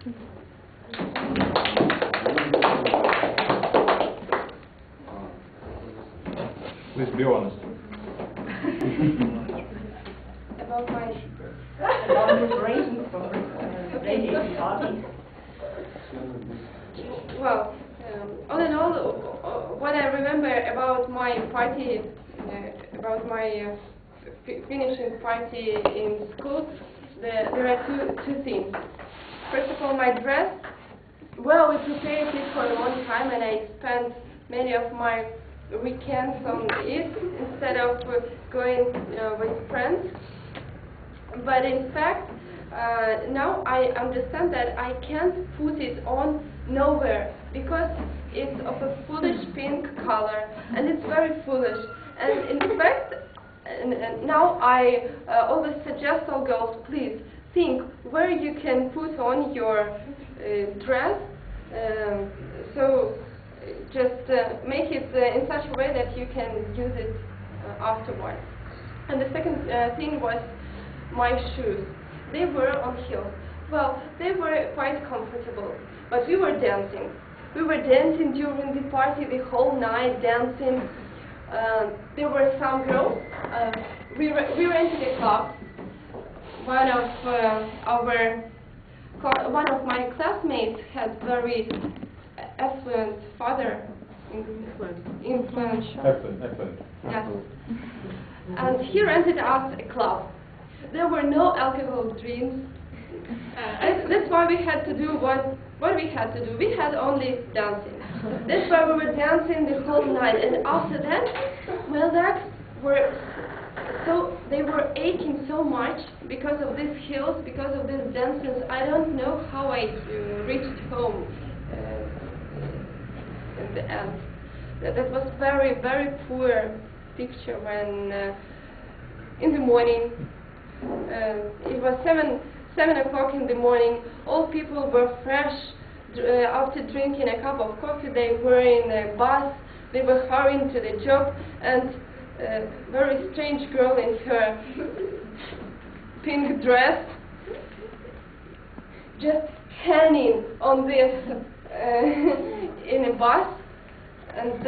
Please be honest. About my preparations for radiation party. Well, all in all, what I remember about my party, about my finishing party in school, there are two things. First of all, my dress. Well, we prepared it for a long time, and I spent many of my weekends on it instead of going with friends. But in fact, now I understand that I can't put it on nowhere because it's of a foolish pink color, and it's very foolish. And in fact, now I always suggest all girls, please think where you can put on your dress. So just make it in such a way that you can use it afterwards. And the second thing was my shoes. They were on heels. Well, they were quite comfortable, but we were dancing. We were dancing during the party the whole night, dancing. There were some girls. We rented a club. One of my classmates had very affluent father. Influential. Affluent. Yes. And he rented us a club. There were no alcohol drinks. That's why we had to do what we had to do. We had only dancing. That's why we were dancing the whole night. And after that, my legs were they were aching so much because of these heels, because of these dances. I don't know how I reached home in the end. That was very, very poor picture when in the morning, it was 7 o'clock in the morning, all people were fresh after drinking a cup of coffee. They were in a bus, they were hurrying to the job, and a very strange girl in her pink dress just hanging on this in a bus, and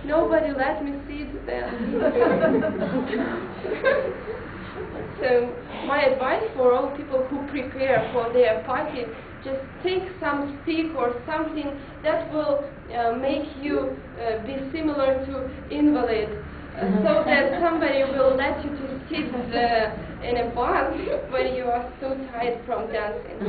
nobody let me see it then. So my advice for all people who prepare for their party, just take some stick or something that will make you be similar to invalid, so that somebody will let you to sit in a bus when you are so tired from dancing.